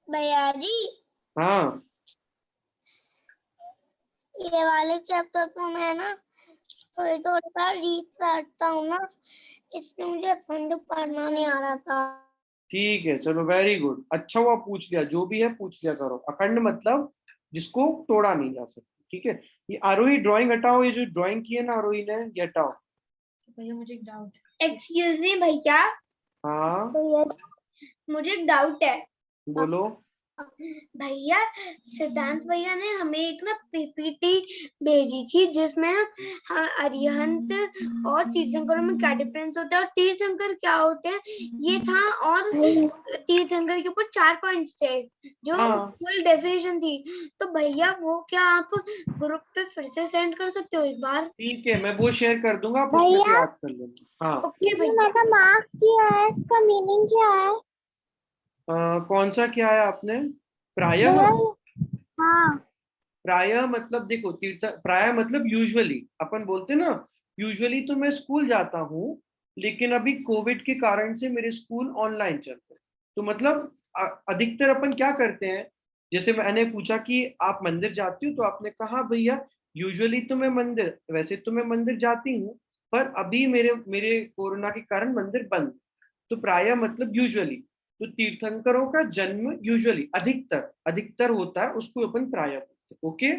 भैया जी हाँ ये वाले चैप्टर तो मैं ना थोड़ी थोड़ी बार रीड करता हूँ ना, इसलिए मुझे अखंड पढ़ना नहीं आ रहा था। ठीक है, चलो वेरी गुड, अच्छा हुआ पूछ लिया, जो भी है पूछ लिया करो। अखंड मतलब जिसको तोड़ा नहीं जा सकता, ठीक है? ये आरोही ड्राइंग हटाओ, ये जो ड्राइंग की है ना आरोही ने, ये हटाओ। भैया मुझे एक डाउट। एक्सक्यूज मी भैया। हाँ भैया मुझे एक डाउट है। बोलो। भैया सिद्धांत भैया ने हमें एक ना पीपीटी भेजी थी जिसमें अरिहंत और तीर्थंकरों में क्या डिफरेंस होता है और तीर्थंकर क्या होते हैं ये था, और तीर्थंकर के ऊपर 4 पॉइंट्स थे जो फुल डेफिनेशन थी। तो भैया वो क्या आप ग्रुप पे फिर से सेंड कर सकते हो एक बार? ठीक है, मैं वो शेयर कर दूंगा, आप उसमें से याद कर लेना। हाँ ओके भैया। मैंने मार्क किया है, इसका मीनिंग क्या है? कौन सा क्या है आपने? प्रायः? हाँ प्रायः मतलब देखो, तीर्थ प्रायः मतलब यूजुअली, अपन बोलते ना यूजुअली तो मैं स्कूल जाता हूँ, लेकिन अभी कोविड के कारण से मेरे स्कूल ऑनलाइन चलते हैं। तो मतलब अधिकतर अपन क्या करते हैं, जैसे मैंने पूछा कि आप मंदिर जाती हो, तो आपने कहा भैया यूजुअली तो मैं मंदिर, वैसे तो मैं मंदिर जाती हूँ, पर अभी मेरे मेरे कोरोना के कारण मंदिर बंद। तो प्रायः मतलब यूजुअली। तो तीर्थंकरों का जन्म यूजुअली अधिकतर अधिकतर होता है, उसको अपन प्रायः बोलते हैं। ओके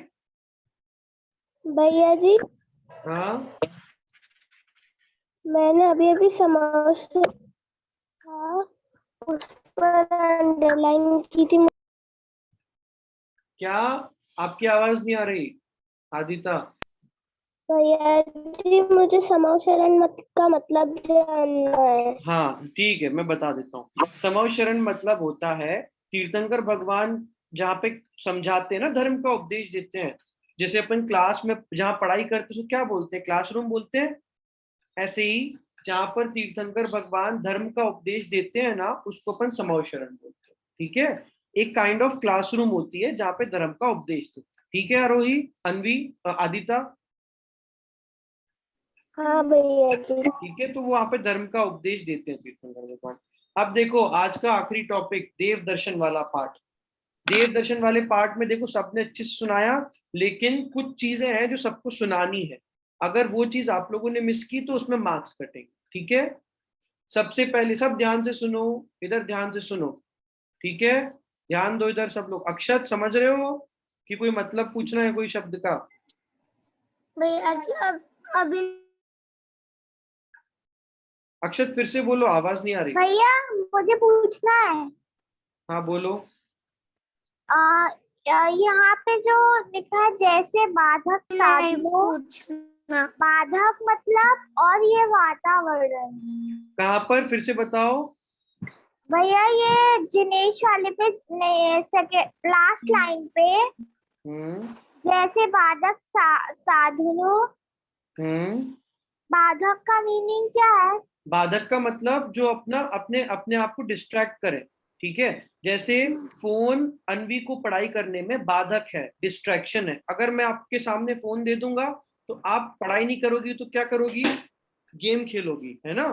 भैया जी हाँ मैंने अभी अभी समाज था उस पर अंडरलाइन की थी। क्या? आपकी आवाज नहीं आ रही आदिता। भैया जी मुझे समावशरण का मतलब जानना है। हाँ ठीक है, मैं बता देता हूँ। समवशरण मतलब होता है, तीर्थंकर भगवान जहाँ पे समझाते हैं ना, धर्म का उपदेश देते हैं। जैसे अपन क्लास में जहाँ पढ़ाई करते हैं तो क्या बोलते हैं, क्लासरूम बोलते हैं। ऐसे ही जहाँ पर तीर्थंकर भगवान धर्म का उपदेश देते हैं ना, उसको अपन समवशरण बोलते हैं। ठीक है, एक काइंड ऑफ क्लासरूम होती है जहाँ पे धर्म का उपदेश देते हैं। ठीक है आरोही, अन्वी, आदिता। हाँ भैया जी। ठीक है, तो वो वहां पे धर्म का उपदेश देते हैं तीर्थंकर भगवान। अब देखो आज का आखिरी टॉपिक, देव दर्शन वाला पार्ट। देव दर्शन वाले पार्ट में देखो सबने अच्छे से सुनाया, लेकिन कुछ चीजें हैं जो सबको सुनानी है। अगर वो चीज आप लोगों ने मिस की तो उसमें मार्क्स कटेंगे। ठीक है, सबसे पहले सब ध्यान से सुनो, इधर ध्यान से सुनो। ठीक है, ध्यान दो इधर सब लोग। अक्षत समझ रहे हो कि कोई मतलब पूछना है कोई शब्द का? भैया जी अभी अक्षत फिर से बोलो, आवाज नहीं आ रही। भैया मुझे पूछना है। हाँ बोलो। यहाँ पे जो लिखा है जैसे बाधक साधनों, बाधक मतलब और ये वातावरण। कहाँ पर, फिर से बताओ। भैया ये जिनेश वाले पे लास्ट लाइन पे जैसे बाधक साधनों, बाधक का मीनिंग क्या है? बाधक का मतलब जो अपना अपने अपने आप को डिस्ट्रैक्ट करे। ठीक है, जैसे फोन अनवी को पढ़ाई करने में बाधक है, डिस्ट्रैक्शन है। अगर मैं आपके सामने फोन दे दूंगा तो आप पढ़ाई नहीं करोगी तो क्या करोगी, गेम खेलोगी, है ना।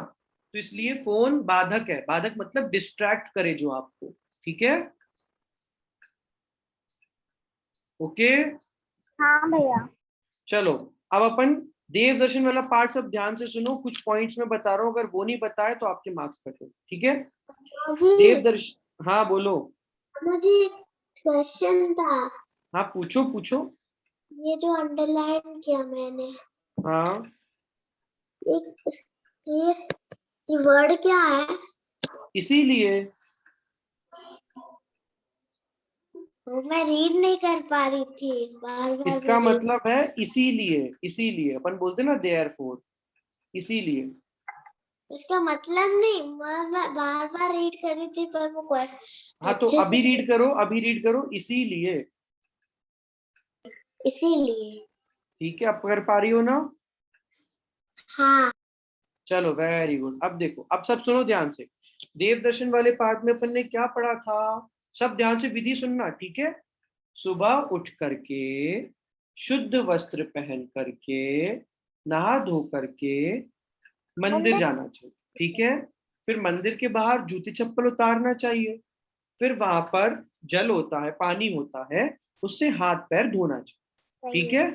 तो इसलिए फोन बाधक है। बाधक मतलब डिस्ट्रैक्ट करे जो आपको। ठीक है, ओके। हाँ भैया। चलो अब अपन देव दर्शन वाला पार्ट सब ध्यान से सुनो, कुछ पॉइंट्स में बता रहा हूँ, अगर वो नहीं बताए तो आपके मार्क्स कटे। ठीक है, देव दर्शन, हाँ बोलो। मुझे क्वेश्चन था। हाँ पूछो पूछो। ये जो अंडरलाइन किया मैंने, हाँ एक ये वर्ड क्या है? इसीलिए तो मैं रीड नहीं कर पा रही थी, बार बार इसका मतलब है इसीलिए, इसीलिए अपन बोलते ना देयरफॉर, इसीलिए। इसका मतलब नहीं, मैं बार बार रीड कर रही थी पर वो हाँ तो अभी रीड करो, अभी रीड करो, इसीलिए। इसीलिए। ठीक है, अब कर पा रही हो ना? हाँ। चलो वेरी गुड। अब देखो, अब सब सुनो ध्यान से। देव दर्शन वाले पार्ट में अपन ने क्या पढ़ा था, सब ध्यान से विधि सुनना। ठीक है, सुबह उठ करके शुद्ध वस्त्र पहन करके नहा धो करके मंदिर जाना चाहिए। ठीक है, फिर मंदिर के बाहर जूते चप्पल उतारना चाहिए। फिर वहां पर जल होता है, पानी होता है, उससे हाथ पैर धोना चाहिए। ठीक है,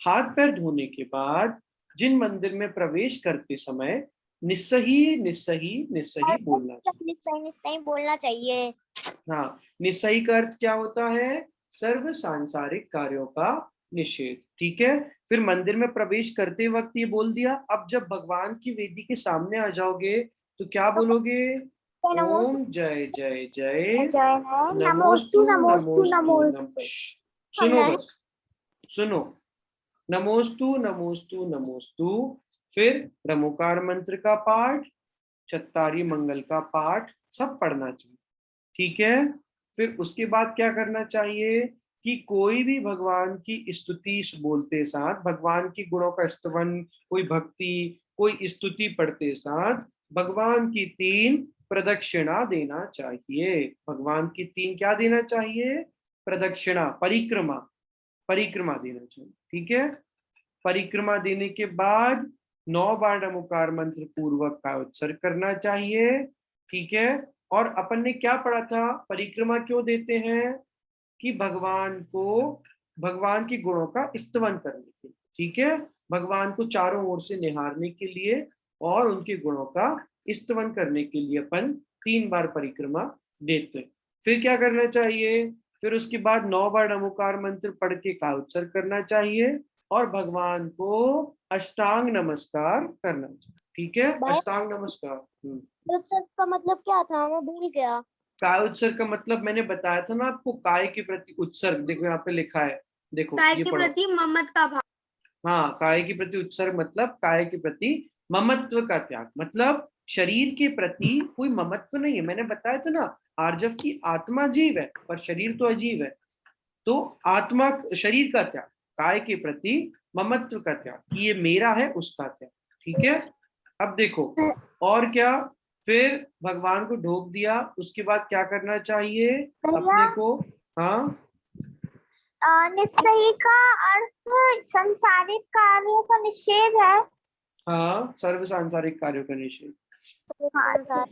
हाथ पैर धोने के बाद जिन मंदिर में प्रवेश करते समय निस्सही निस्सही निस्सही बोलना चाहिए। सही बोलना चाहिए। हाँ, निस्सही का अर्थ क्या होता है, सर्व सांसारिक कार्यों का निषेध। ठीक है, फिर मंदिर में प्रवेश करते वक्त ये बोल दिया। अब जब भगवान की वेदी के सामने आ जाओगे तो क्या बोलोगे, ओम जय जय जय, नमोस्तु नमोस्तु नमोस्तु नमोस्तु नम। नमोस्तु। सुनो बस, सुनो। नमोस्तु नमोस्तु नमोस्तु, फिर रमोकार मंत्र का पाठ, चत्तारी मंगल का पाठ सब पढ़ना चाहिए। ठीक है, फिर उसके बाद क्या करना चाहिए कि कोई भी भगवान की स्तुति बोलते साथ, भगवान की गुणों का स्तवन, कोई भक्ति, कोई स्तुति पढ़ते साथ भगवान की 3 प्रदक्षिणा देना चाहिए। भगवान की 3 क्या देना चाहिए, प्रदक्षिणा, परिक्रमा, परिक्रमा देना चाहिए। ठीक है, परिक्रमा देने के बाद 9 बार नमोकार मंत्र पूर्वक का उत्सर्ग करना चाहिए। ठीक है, और अपन ने क्या पढ़ा था, परिक्रमा क्यों देते हैं, कि भगवान को, भगवान के गुणों का स्तवन करने के लिए। ठीक है, भगवान को चारों ओर से निहारने के लिए और उनके गुणों का स्तवन करने के लिए अपन 3 बार परिक्रमा देते हैं। फिर क्या करना चाहिए, फिर उसके बाद 9 बार नमोकार मंत्र पढ़ के का उत्सर्ग करना चाहिए और भगवान को अष्टांग नमस्कार करना चाहिए। ठीक है, अष्टांग नमस्कार। उत्सर्ग का मतलब क्या था, मैं भूल गया। काय उत्सर्ग का मतलब मैंने बताया था ना आपको, काय के प्रति उत्सर्ग। देखो यहाँ पे लिखा है, देखो काय ये के पढ़ो। प्रति ममता का भाव। हाँ, काय के प्रति उत्सर्ग मतलब काय के प्रति ममत्व का त्याग, मतलब शरीर के प्रति कोई ममत्व नहीं है। मैंने बताया था ना, आर्जव की आत्मा जीव है पर शरीर तो अजीव है। तो आत्मा, शरीर का त्याग, काय के प्रति ममत्व का त्याग, कि ये मेरा है, उसका त्याग। ठीक है, अब देखो और क्या, फिर भगवान को ढोक दिया, उसके बाद क्या करना चाहिए अपने को? हाँ, निश्चयी का अर्थ संसारिक कार्यों का निषेध है। हाँ, सर्व सांसारिक कार्यों का निषेध। हाँ सर।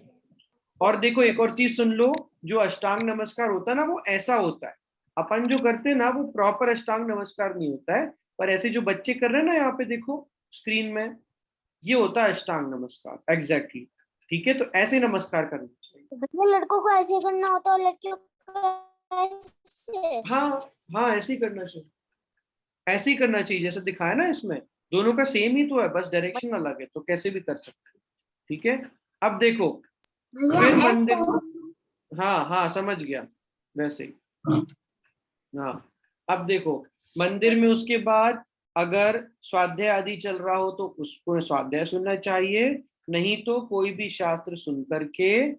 और देखो एक और चीज सुन लो, जो अष्टांग नमस्कार होता है ना, वो ऐसा होता है। अपन जो करते हैं ना, वो प्रॉपर अष्टांग नमस्कार नहीं होता है, पर ऐसे जो बच्चे कर रहे हैं ना, यहाँ पे देखो स्क्रीन में, ये होता है अष्टांग नमस्कार एग्जैक्टली। ठीक है, तो ऐसे नमस्कार करना चाहिए। लड़कों को ऐसे करना होता है और लड़कियों को ऐसे। हाँ हाँ, ऐसे ही करना चाहिए, ऐसे ही करना चाहिए जैसे दिखाया ना इसमें। दोनों का सेम ही तो है, बस डायरेक्शन अलग है, तो कैसे भी कर सकते हैं। ठीक है, अब देखो फिर मंदिर, हाँ हाँ समझ गया, वैसे ही। हाँ, अब देखो मंदिर में उसके बाद अगर स्वाध्याय आदि चल रहा हो तो उसको स्वाध्याय सुनना चाहिए, नहीं तो कोई भी शास्त्र सुन करके,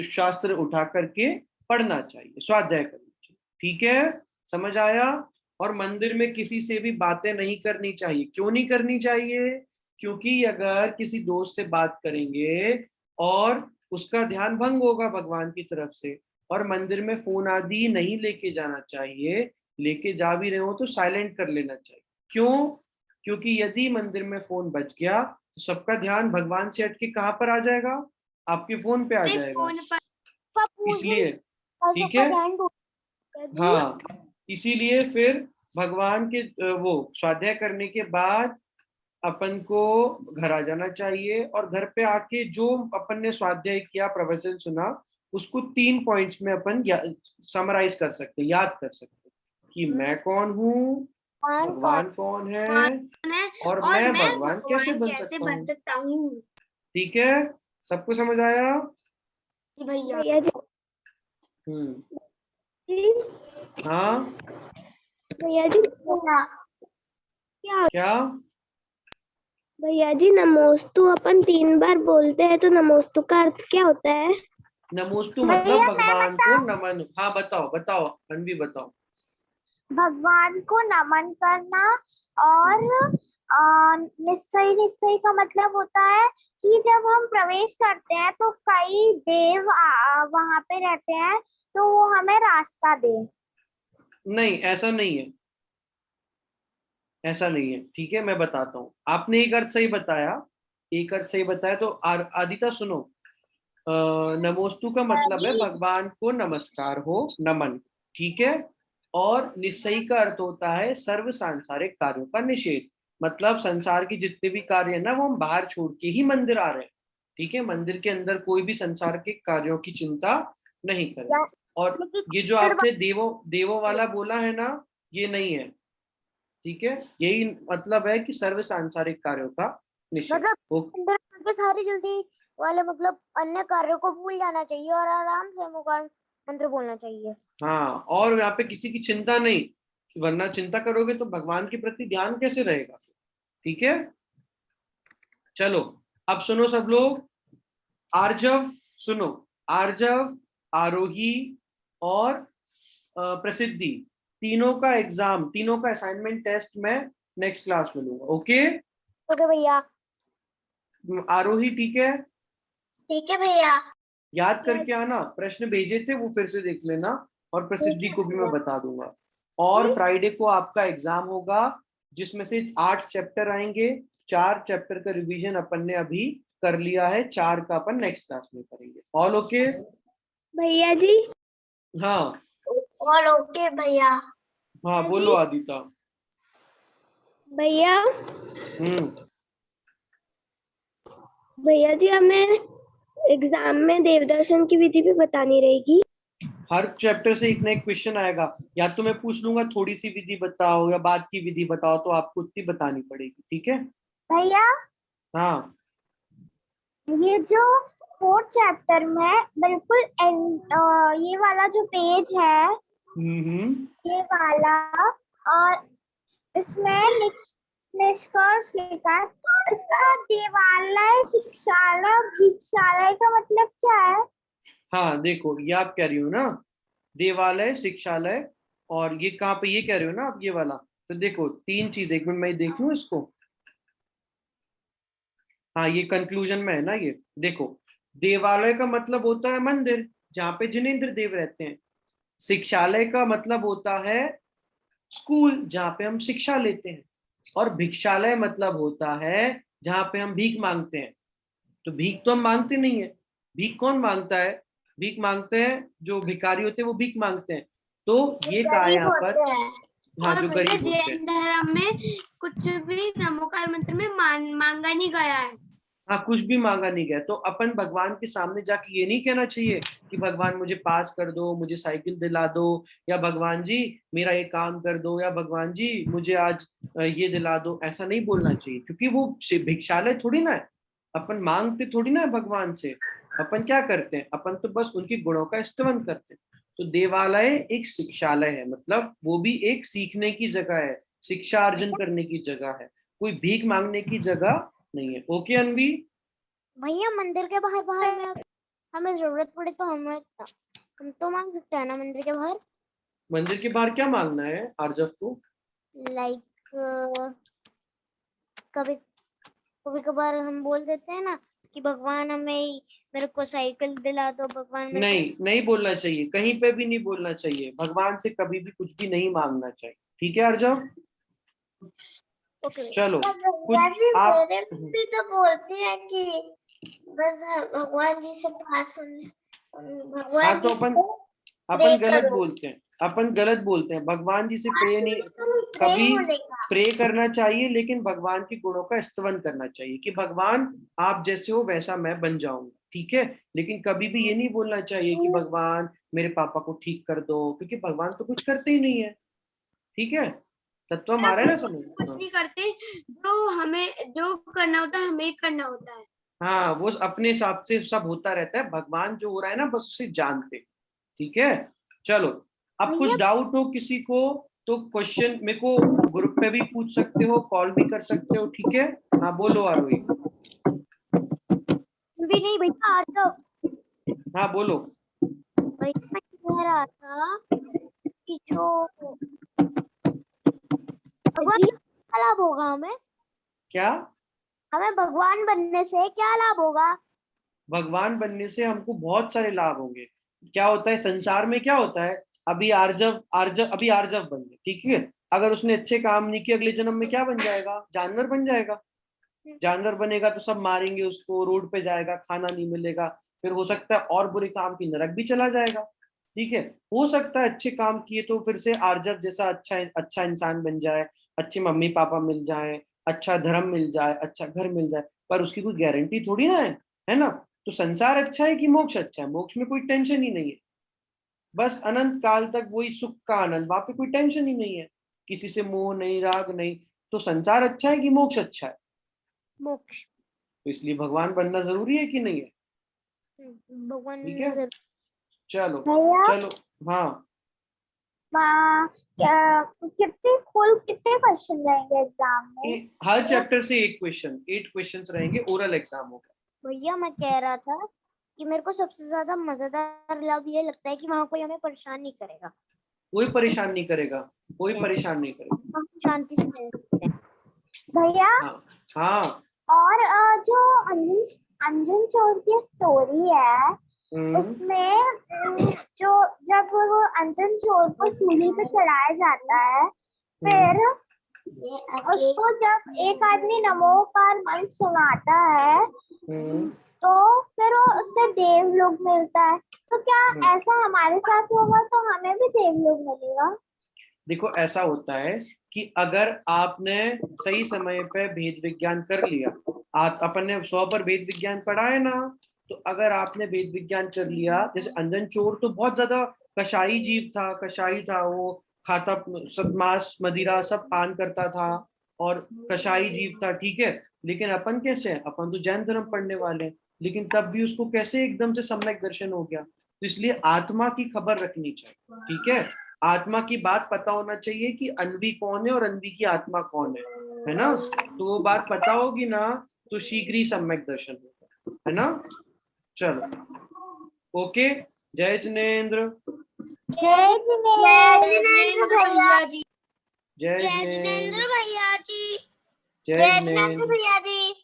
शास्त्र उठा करके पढ़ना चाहिए, स्वाध्याय करना चाहिए। ठीक है, समझ आया? और मंदिर में किसी से भी बातें नहीं करनी चाहिए। क्यों नहीं करनी चाहिए? क्योंकि अगर किसी दोस्त से बात करेंगे और उसका ध्यान भंग होगा भगवान की तरफ से। और मंदिर में फोन आदि नहीं लेके जाना चाहिए, लेके जा भी रहे हो तो साइलेंट कर लेना चाहिए। क्यों? क्योंकि यदि मंदिर में फोन बज गया तो सबका ध्यान भगवान से हटके कहाँ पर आ जाएगा? आपके फोन पे आ जाएगा। इसलिए, ठीक है, हाँ, इसीलिए फिर भगवान के वो स्वाध्याय करने के बाद अपन को घर आ जाना चाहिए, और घर पे आके जो अपन ने स्वाध्याय किया, प्रवचन सुना, उसको 3 पॉइंट्स में अपन समराइज कर सकते, याद कर सकते कि मैं कौन हूँ, भगवान कौन है, और मैं भगवान कैसे बन सकता हूँ। ठीक है, सबको समझ आया? भैया जी। हाँ, भैया जी क्या? भैया जी, नमोस्तु अपन 3 बार बोलते हैं, तो नमोस्तु का अर्थ क्या होता है? नमोस्तु मतलब भगवान को नमन। हाँ बताओ बताओ, अनवी बताओ। भगवान को नमन करना। और निश्चय, निश्चय का मतलब होता है कि जब हम प्रवेश करते हैं तो कई देव वहां पे रहते हैं, तो वो हमें रास्ता दे। नहीं, ऐसा नहीं है, ऐसा नहीं है। ठीक है, मैं बताता हूँ। आपने एक अर्थ सही बताया, एक अर्थ सही बताया, तो आदिता सुनो। नमोस्तु का मतलब है भगवान को नमस्कार हो, नमन। ठीक है, और निस्सई का अर्थ होता है सर्व सांसारिक कार्यों का निषेध, मतलब संसार के जितने भी कार्य है ना, वो हम बाहर छोड़ के ही मंदिर आ रहे हैं। ठीक है, मंदिर के अंदर कोई भी संसार के कार्यों की चिंता नहीं करें। और ये जो आपने देवो देवो वाला बोला है ना, ये नहीं है। ठीक है, यही मतलब है कि सर्व सांसारिक कार्यों का निषेध। मतलब सारी जल्दी वाले मतलब अन्य कार्यों को भूल जाना चाहिए और आराम से मंत्र बोलना चाहिए। हाँ, और यहाँ पे किसी की चिंता नहीं, वरना चिंता करोगे तो भगवान के प्रति ध्यान कैसे रहेगा? ठीक है, चलो अब सुनो सब लोग। आर्जव सुनो, आर्जव, आरोही और प्रसिद्धि, तीनों का एग्जाम, तीनों का असाइनमेंट टेस्ट मैं नेक्स्ट क्लास में लूंगा। ओके? ओके भैया। आरोही ठीक है? ठीक है भैया। याद करके आना, प्रश्न भेजे थे वो फिर से देख लेना, और प्रसिद्धि को भी मैं बता दूंगा। और फ्राइडे को आपका एग्जाम होगा, जिसमें से 8 चैप्टर आएंगे। 4 चैप्टर का रिवीजन अपन ने अभी कर लिया है, 4 का अपन नेक्स्ट क्लास में करेंगे। ऑल ओके भैया जी? हाँ ऑल ओके भैया। हाँ, बोलो आदिता। भैया, भैया जी हमें एग्जाम में देवदर्शन की विधि भी बतानी रहेगी। हर चैप्टर से एक ना एक क्वेश्चन आएगा, या तो मैं पूछ लूंगा थोड़ी सी विधि बताओ या बात की विधि बताओ, तो आपको उतनी बतानी पड़ेगी। ठीक है भैया, हाँ, ये जो 4th चैप्टर में बिल्कुल ये वाला जो पेज है, ये वाला, और इसमें निष्कर्ष लिखा है, तो इसका देवालय, शिक्षालय, भिक्षालय का मतलब क्या है? हाँ देखो, ये आप कह रही हो ना, देवालय, शिक्षालय, और ये कहाँ पे, ये कह रहे हो ना आप ये वाला। तो देखो तीन चीज, एक मिनट मैं देख लूं इसको। हाँ ये कंक्लूजन में है ना ये। देखो, देवालय का मतलब होता है मंदिर जहाँ पे जिनेंद्र देव रहते हैं। शिक्षालय का मतलब होता है स्कूल जहाँ पे हम शिक्षा लेते हैं। और भिक्षालय मतलब होता है जहाँ पे हम भीख मांगते हैं। तो भीख तो हम मांगते नहीं है। भीख कौन मांगता है? भीख मांगते हैं जो भिखारी होते हैं, वो भीख मांगते हैं। तो ये कहा है गरीब यहाँ पर। होते हैं। हाँ और जो भैया गरीब होते हैं। जैन धर्म में कुछ भी नमोकार मंत्र में मांगा नहीं गया है। हाँ कुछ भी मांगा नहीं गया। तो अपन भगवान के सामने जाके ये नहीं कहना चाहिए कि भगवान मुझे पास कर दो, मुझे साइकिल दिला दो, या भगवान जी मेरा ये काम कर दो, या भगवान जी मुझे आज ये दिला दो। ऐसा नहीं बोलना चाहिए, क्योंकि वो भिक्षालय थोड़ी ना है। अपन मांगते थोड़ी ना है भगवान से। अपन क्या करते हैं? अपन तो बस उनके गुणों का स्तवन करते हैं। तो देवालय एक शिक्षालय है, मतलब वो भी एक सीखने की जगह है, शिक्षा अर्जन करने की जगह है, कोई भीख मांगने की जगह नहीं है। ओके अनवी? भैया मंदिर के बाहर बाहर में हमें जरूरत पड़े तो हम तो मांग सकते हैं ना मंदिर के बाहर? मंदिर के बाहर क्या मांगना है आरजव को? लाइक कभी कभी कभार हम बोल देते हैं ना कि भगवान हमें, मेरे को साइकिल दिला दो, भगवान मेरे नहीं, नहीं बोलना चाहिए, कहीं पे भी नहीं बोलना चाहिए। भगवान से कभी भी कुछ भी नहीं मांगना चाहिए। ठीक है आरजव? को। ओके चलो भगवान कुछ जी आप। मेरे भी तो बोलते हैं कि बस भगवान जी से बात सुन, हाँ भगवान तो जी अपन से अपन प्रे गलत करो। बोलते हैं। अपन गलत बोलते हैं। भगवान जी से प्रे नहीं, प्रे कभी होने का। प्रे करना चाहिए, लेकिन भगवान के गुणों का स्तवन करना चाहिए कि भगवान आप जैसे हो वैसा मैं बन जाऊंगा। ठीक है? लेकिन कभी भी ये नहीं बोलना चाहिए कि भगवान मेरे पापा को ठीक कर दो, क्योंकि भगवान तो कुछ करते ही नहीं है। ठीक है? तत्व हमारा है ना, समझ। कुछ नहीं करते, जो हमें जो करना होता है हमें करना होता है। हाँ वो अपने हिसाब से सब होता रहता है। भगवान जो हो रहा है ना, बस उसे जानते। ठीक है? चलो, अब कुछ भैया डाउट हो किसी को तो क्वेश्चन मेरे को ग्रुप पे भी पूछ सकते हो, कॉल भी कर सकते हो। ठीक है? हाँ बोलो आरोही। भी नहीं भैया, आज तो हाँ बोलो। भैया मैं कह रहा था कि जो भगवान जी क्या लाभ होगा हमें? क्या? हमें भगवान बनने से क्या लाभ होगा? भगवान बनने से हमको बहुत सारे लाभ होंगे। क्या होता है संसार में, क्या होता है? अभी आर्जव बन गया, ठीक है? अगर उसने अच्छे काम नहीं किए, अगले जन्म में क्या बन जाएगा? जानवर बन जाएगा। जानवर बनेगा तो सब मारेंगे उसको, रोड पे जाएगा, खाना नहीं मिलेगा। फिर हो सकता है और बुरे काम की नरक भी चला जाएगा। ठीक है? हो सकता है अच्छे काम किए तो फिर से आर्जव जैसा अच्छा अच्छा इंसान बन जाए, अच्छे मम्मी पापा मिल जाए, अच्छा धर्म मिल जाए, अच्छा घर मिल जाए। पर उसकी कोई गारंटी थोड़ी ना है ना? तो संसार अच्छा है कि मोक्ष अच्छा है? मोक्ष में कोई टेंशन ही नहीं है। बस अनंत काल तक वही सुख का आनंद, वहां पे कोई टेंशन ही नहीं है, किसी से मोह नहीं, राग नहीं। तो संसार अच्छा है कि मोक्ष अच्छा है? मोक्ष। तो इसलिए भगवान बनना जरूरी है कि नहीं है? भगवान ठीक है? जरूर। चलो। भैया चलो। हाँ कितने क्वेश्चन रहेंगे एग्जाम में? हर चैप्टर से एक क्वेश्चन, 8 क्वेश्चन रहेंगे, ओरल एग्जाम होगा। भैया मैं कह रहा था कि मेरे को सबसे ज्यादा मजेदार लाभ ये लगता है कि वहां कोई हमें परेशान नहीं करेगा, कोई परेशान नहीं करेगा, कोई परेशान नहीं करेगा। हम शांति से रह सकते हैं। भैया हाँ हाँ। और जो अंजन अंजन चोर की स्टोरी है, उसमें जो जब वो अंजन चोर को सूली पे चढ़ाया जाता है, फिर उसको जब एक आदमी नमोकार मंत्र सुनाता है, तो फिर वो उससे देवलोक मिलता है। तो क्या ऐसा हमारे साथ होगा तो हमें भी देवलोक मिलेगा? देखो ऐसा होता है कि अगर आपने सही समय पे भेद विज्ञान कर लिया, अपन ने 100 पर भेद विज्ञान पढ़ा है ना, तो अगर आपने भेद विज्ञान कर लिया, जैसे अंजन चोर तो बहुत ज्यादा कशाई जीव था, कशाई था वो, खाता सब मांस मदिरा सब पान करता था, और कशाई जीव था। ठीक है? लेकिन अपन कैसे हैं? अपन तो जैन धर्म पढ़ने वाले हैं। लेकिन तब भी उसको कैसे एकदम से सम्यक दर्शन हो गया? तो इसलिए आत्मा की खबर रखनी चाहिए। ठीक है? आत्मा की बात पता होना चाहिए कि अनवी कौन है और अनवी की आत्मा कौन है। है ना? तो वो बात पता होगी ना तो शीघ्र ही सम्यक दर्शन होगा, है ना? चलो ओके, जय जिनेंद्र। जय जिनेंद्र भैया जी। जय जय जिनेंद्र। जिनेंद्र भैया जी। जय जय जिनेंद्र जिनेंद्र। भैया जी।